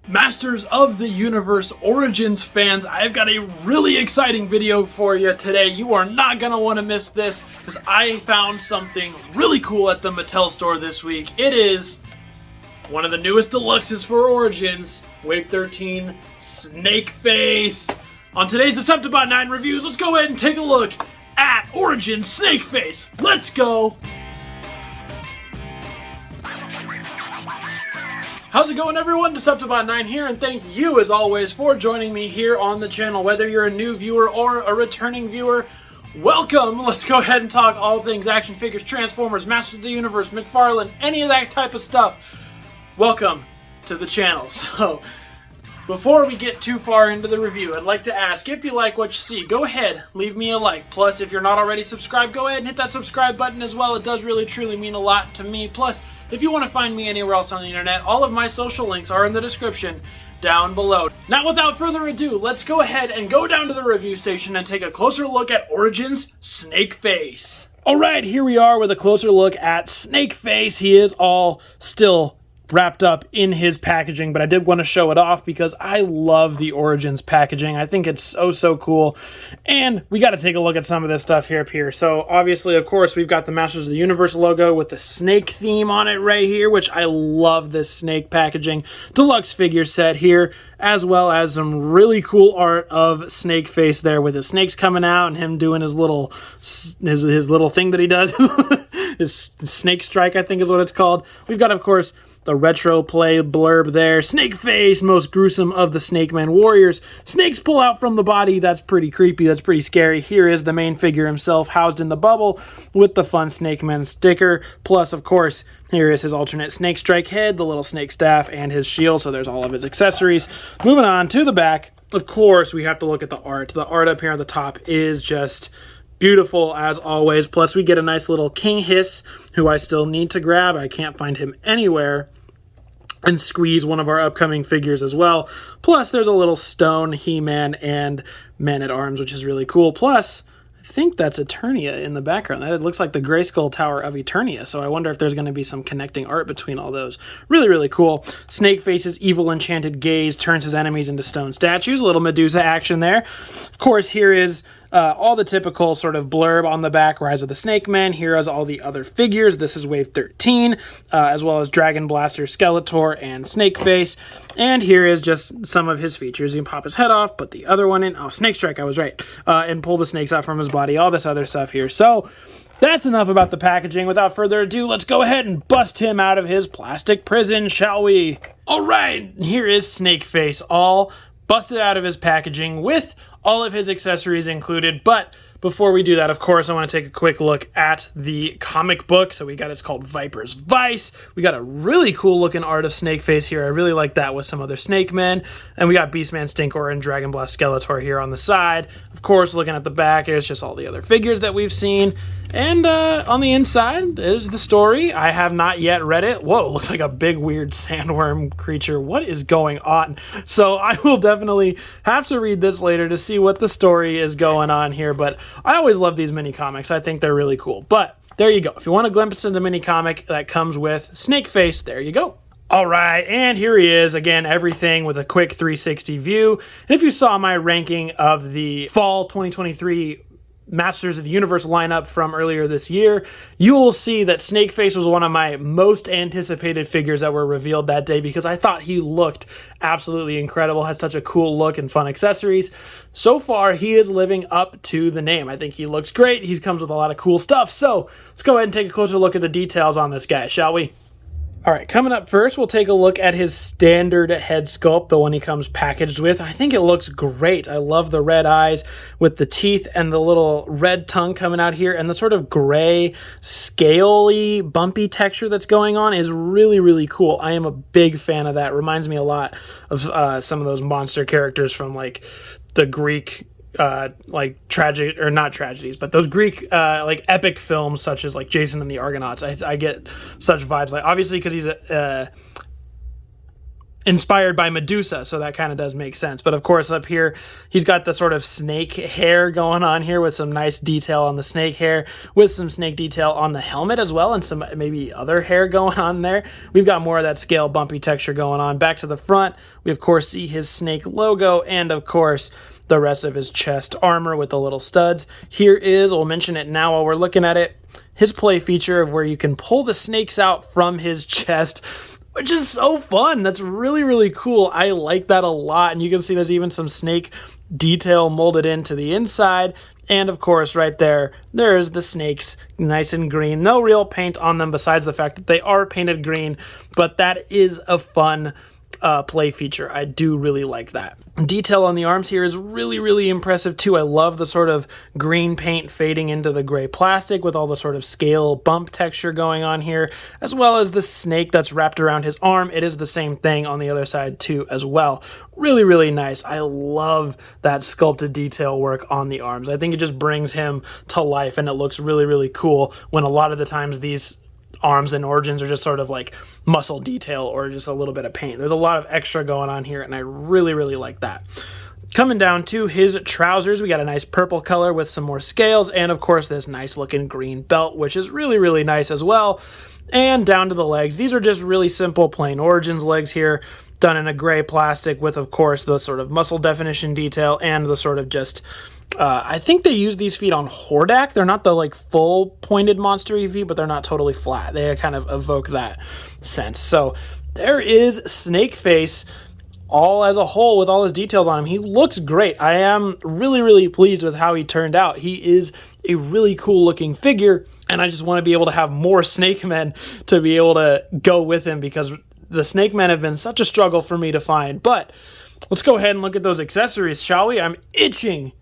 Masters of the Universe Origins fans, I've got a really exciting video for you today. You are not going to want to miss this because I found something really cool at the Mattel store this week. It is one of the newest deluxes for Origins, Wave 13 Snake Face. On today's deceptibot9 reviews, let's go ahead and take a look at Origins Snake Face. Let's go! How's it going, everyone? deceptibot9 here, and thank you as always for joining me here on the channel. Whether you're a new viewer or a returning viewer, welcome. Let's go ahead and talk all things action figures, Transformers, Masters of the Universe, McFarlane, any of that type of stuff. Welcome to the channel. So, before we get too far into the review, I'd like to ask, if you like what you see, go ahead, leave me a like. Plus, if you're not already subscribed, go ahead and hit that subscribe button as well. It does really, truly mean a lot to me. Plus, if you want to find me anywhere else on the internet, all of my social links are in the description down below. Now, without further ado, let's go ahead and go down to the review station and take a closer look at Origins Snake Face. Alright, here we are with a closer look at Snake Face. He is all still wrapped up in his packaging, but I did want to show it off because I love the Origins packaging. I think it's so cool, and we got to take a look at some of this stuff here. So obviously, of course, we've got the Masters of the Universe logo with the snake theme on it right here, which I love this snake packaging. Deluxe figure set here, as well as some really cool art of Snake Face there with his snakes coming out and him doing his little little thing that he does. His snake strike, I think is what it's called. We've got, of course, the retro play blurb there. Snake Face, most gruesome of the Snake Man warriors. Snakes pull out from the body. That's pretty creepy. That's pretty scary. Here is the main figure himself housed in the bubble with the fun Snake Man sticker. Plus, of course, here is his alternate snake strike head, the little snake staff, and his shield. So there's all of his accessories. Moving on to the back, of course, we have to look at the art. The art up here on the top is just beautiful as always. Plus, we get a nice little King Hiss, who I still need to grab. I can't find him anywhere. And squeeze one of our upcoming figures as well. Plus, there's a little stone He-Man and Man-at-Arms, which is really cool. Plus, I think that's Eternia in the background. That looks like the Grayskull Tower of Eternia, so I wonder if there's going to be some connecting art between all those. Really, really cool. Snake Face's evil enchanted gaze turns his enemies into stone statues. A little Medusa action there. Of course, here is all the typical sort of blurb on the back, Rise of the Snake Man. Here is all the other figures. This is Wave 13, as well as Dragon Blaster, Skeletor, and Snake Face. And here is just some of his features. You can pop his head off, put the other one in. Oh, Snake Strike, I was right. And pull the snakes out from his body. All this other stuff here. So that's enough about the packaging. Without further ado, let's go ahead and bust him out of his plastic prison, shall we? All right, here is Snake Face, all busted out of his packaging with all of his accessories included. But before we do that, of course, I want to take a quick look at the comic book. So it's called Viper's Vice. We got a really cool looking art of Snake Face here. I really like that with some other Snake Men. And we got Beastman, Stinkor, and Dragon Blast Skeletor here on the side. Of course, looking at the back, there's just all the other figures that we've seen. And on the inside is the story. I have not yet read it. Whoa, looks like a big weird sandworm creature. What is going on? So I will definitely have to read this later to see what the story is going on here. But I always love these mini comics. I think they're really cool. But there you go. If you want a glimpse of the mini comic that comes with Snake Face, there you go. All right, and here he is. Again, everything with a quick 360 view. And if you saw my ranking of the fall 2023 Masters of the Universe lineup from earlier this year, you will see that Snake Face was one of my most anticipated figures that were revealed that day because I thought he looked absolutely incredible, had such a cool look and fun accessories. So far, he is living up to the name. I think he looks great. He comes with a lot of cool stuff. So let's go ahead and take a closer look at the details on this guy, shall we? All right, coming up first, we'll take a look at his standard head sculpt, the one he comes packaged with. I think it looks great. I love the red eyes with the teeth and the little red tongue coming out here, and the sort of gray, scaly, bumpy texture that's going on is really, really cool. I am a big fan of that. Reminds me a lot of some of those monster characters from like the Greek like tragic, or not tragedies, but those Greek like epic films such as like Jason and the Argonauts. I get such vibes, like obviously because he's inspired by Medusa, so that kind of does make sense. But of course, up here, he's got the sort of snake hair going on here with some nice detail on the snake hair, with some snake detail on the helmet as well, and some maybe other hair going on there. We've got more of that scale bumpy texture going on. Back to the front, we of course see his snake logo, and of course, the rest of his chest armor with the little studs. Here is, we'll mention it now while we're looking at it, his play feature of where you can pull the snakes out from his chest, which is so fun. That's really, really cool. I like that a lot. And you can see there's even some snake detail molded into the inside. And of course, right there, there's the snakes, nice and green. No real paint on them besides the fact that they are painted green, but that is a fun play feature. I do really like that. Detail on the arms here is really, really impressive too. I love the sort of green paint fading into the gray plastic with all the sort of scale bump texture going on here, as well as the snake that's wrapped around his arm. It is the same thing on the other side too as well. Really, really nice. I love that sculpted detail work on the arms. I think it just brings him to life, and it looks really, really cool when a lot of the times these arms and Origins are just sort of like muscle detail or just a little bit of paint. There's a lot of extra going on here, and I really, really like that. Coming down to his trousers, we got a nice purple color with some more scales, and of course this nice looking green belt, which is really, really nice as well. And down to the legs. These are just really simple plain Origins legs here, done in a gray plastic with, of course, the sort of muscle definition detail and the sort of just I think they use these feet on Hordak. They're not the like full pointed monster feet, but they're not totally flat. They kind of evoke that sense. So there is Snakeface all as a whole with all his details on him. He looks great. I am really, really pleased with how he turned out. He is a really cool looking figure, and I just want to be able to have more Snake Men to be able to go with him, because the Snake Men have been such a struggle for me to find. But let's go ahead and look at those accessories, shall we? I'm itching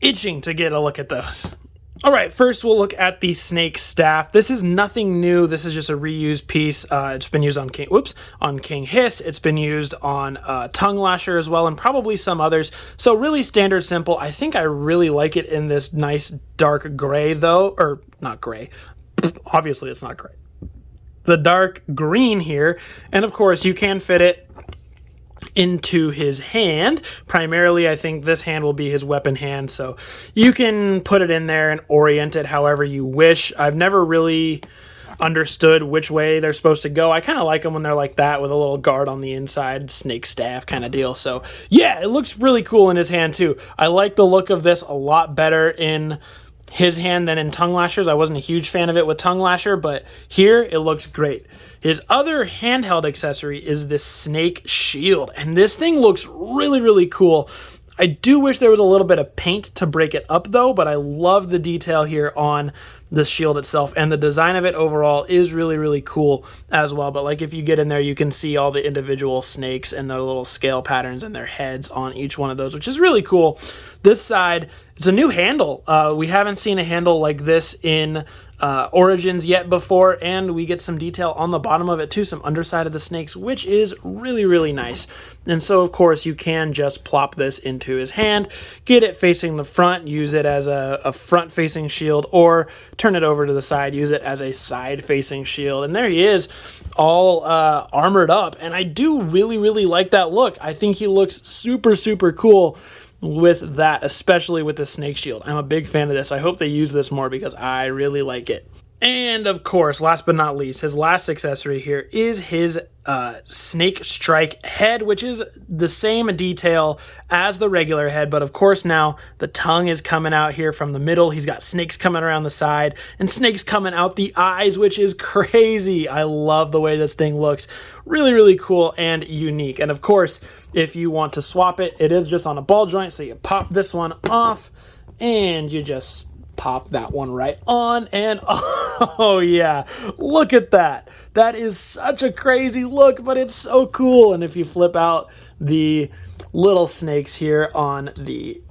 to get a look at those. All right, first we'll look at the snake staff. This is nothing new. This is just a reused piece. It's been used on King Hiss. It's been used on Tongue Lasher as well, and probably some others. So really standard, simple. I think I really like it in this nice dark gray though, or not gray. Obviously it's not gray. The dark green here, and of course you can fit it into his hand. Primarily, I think this hand will be his weapon hand, so you can put it in there and orient it however you wish. I've never really understood which way they're supposed to go. I kind of like them when they're like that with a little guard on the inside, snake staff kind of deal. So yeah, it looks really cool in his hand too. I like the look of this a lot better in his hand than in Tongue Lashers. I wasn't a huge fan of it with Tongue Lasher, but here it looks great. His other handheld accessory is this snake shield, and this thing looks really, really cool. I do wish there was a little bit of paint to break it up though, but I love the detail here on the shield itself, and the design of it overall is really, really cool as well. But like if you get in there, you can see all the individual snakes and the little scale patterns and their heads on each one of those, which is really cool. This side, it's a new handle. We haven't seen a handle like this in Origins yet before, and we get some detail on the bottom of it too, some underside of the snakes, which is really, really nice. And so of course you can just plop this into his hand, get it facing the front, use it as a front facing shield, or turn it over to the side, use it as a side facing shield. And there he is, all armored up, and I do really, really like that look. I think he looks super, super cool with that, especially with the snake shield. I'm a big fan of this. I hope they use this more because I really like it. And of course, last but not least, his last accessory here is his snake strike head, which is the same detail as the regular head, but of course now the tongue is coming out here from the middle. He's got snakes coming around the side and snakes coming out the eyes, which is crazy. I love the way this thing looks. Really, really cool and unique. And of course, if you want to swap it, it is just on a ball joint, so you pop this one off and you just pop that one right on, and oh yeah, look at that. That is such a crazy look, but it's so cool. And if you flip out the little snakes here on the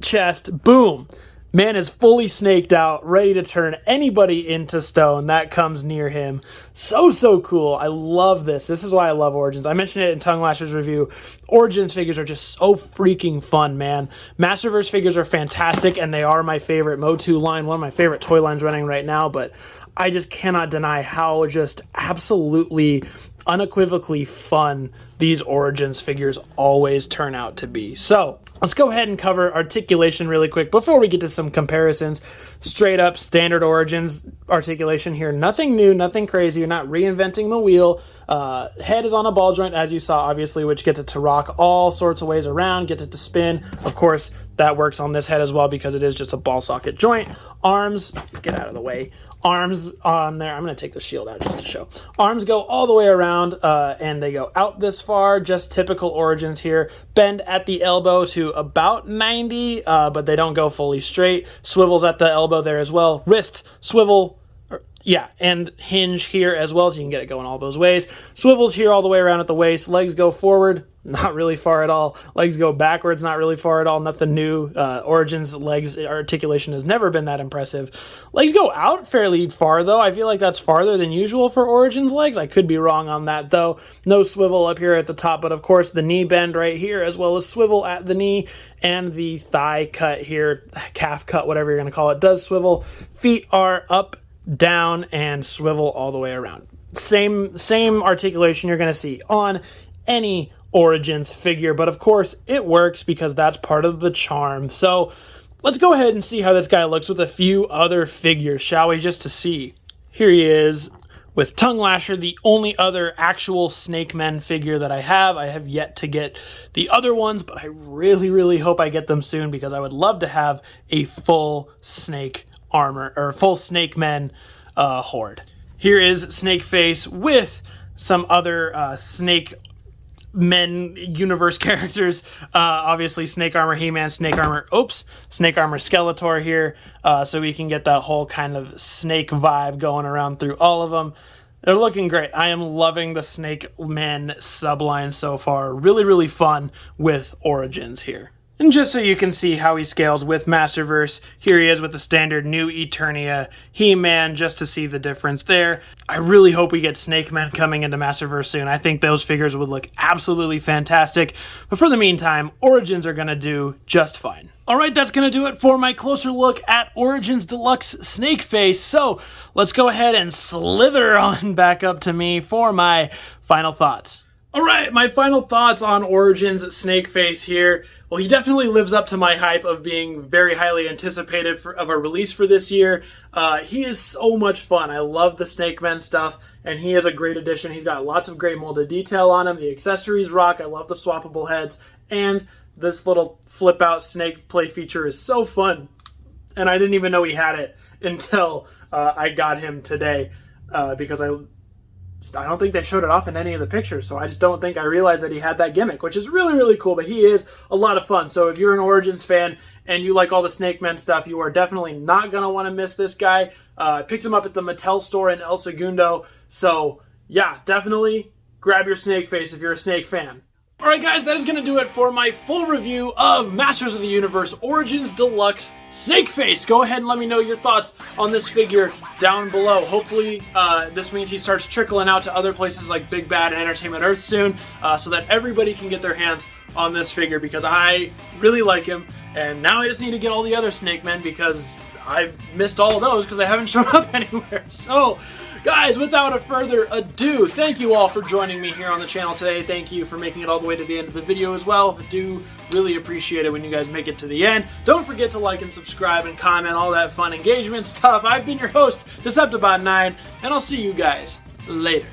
chest, boom, man is fully snaked out, ready to turn anybody into stone that comes near him. So cool. I love this. This is why I love Origins. I mentioned it in Tongue Lasher's review. Origins figures are just so freaking fun, man. Masterverse figures are fantastic, and they are my favorite MotU line, one of my favorite toy lines running right now, but I just cannot deny how just absolutely, unequivocally fun these Origins figures always turn out to be. So let's go ahead and cover Articulation really quick before we get to some comparisons. Straight up standard Origins Articulation here. Nothing new, nothing crazy. You're not reinventing the wheel. Head is on a ball joint, as you saw, obviously, which gets it to rock all sorts of ways around, gets it to spin. Of course, that works on this head as well because it is just a ball socket joint. Arms, get out of the way. Arms on there. I'm going to take the shield out just to show. Arms go all the way around and they go out this far. Just typical Origins here. Bend at the elbow to about 90, but they don't go fully straight. Swivels at the elbow there as well. Wrist, swivel, and hinge here as well, so you can get it going all those ways. Swivels here all the way around at the waist. Legs go forward, not really far at all. Legs go backwards, not really far at all. Nothing new. Origins legs Articulation has never been that impressive. Legs go out fairly far, though. I feel like that's farther than usual for Origins legs. I could be wrong on that, though. No swivel up here at the top, but of course the knee bend right here, as well as swivel at the knee, and the thigh cut here, calf cut, whatever you're going to call it, does swivel. Feet are up, down, and swivel all the way around. Same articulation you're going to see on any Origins figure, but of course it works because that's part of the charm. So let's go ahead and see how this guy looks with a few other figures, shall we, just to see. Here he is with Tongue Lasher, the only other actual Snake Men figure that I have. I have yet to get the other ones, but I really, really hope I get them soon because I would love to have a full Snake armor or full Snake Men horde. Here is Snake Face with some other Snake Men universe characters. Obviously Snake Armor He-Man, Snake Armor Skeletor here, so we can get that whole kind of snake vibe going around through all of them. They're looking great. I am loving the Snake Men subline so far. Really, really fun with Origins here. And just so you can see how he scales with Masterverse, here he is with the standard New Eternia He-Man, just to see the difference there. I really hope we get Snake Men coming into Masterverse soon. I think those figures would look absolutely fantastic. But for the meantime, Origins are going to do just fine. Alright, that's going to do it for my closer look at Origins Deluxe Snake Face. So let's go ahead and slither on back up to me for my final thoughts. Alright, my final thoughts on Origins Snake Face here. Well, he definitely lives up to my hype of being very highly anticipated of a release for this year. He is so much fun. I love the Snake Men stuff, and he is a great addition. He's got lots of great molded detail on him. The accessories rock. I love the swappable heads, and this little flip-out snake play feature is so fun. And I didn't even know he had it until I got him today because I don't think they showed it off in any of the pictures, so I just don't think I realized that he had that gimmick, which is really, really cool, but he is a lot of fun. So if you're an Origins fan and you like all the Snake Men stuff, you are definitely not going to want to miss this guy. I picked him up at the Mattel store in El Segundo, so yeah, definitely grab your Snake Face if you're a Snake fan. Alright guys, that is going to do it for my full review of Masters of the Universe Origins Deluxe Snake Face. Go ahead and let me know your thoughts on this figure down below. Hopefully this means he starts trickling out to other places like Big Bad and Entertainment Earth soon, so that everybody can get their hands on this figure because I really like him, and now I just need to get all the other Snake Men because I've missed all of those because they haven't shown up anywhere. So guys, without a further ado, thank you all for joining me here on the channel today. Thank you for making it all the way to the end of the video as well. I do really appreciate it when you guys make it to the end. Don't forget to like and subscribe and comment, all that fun engagement stuff. I've been your host, deceptibot9, and I'll see you guys later.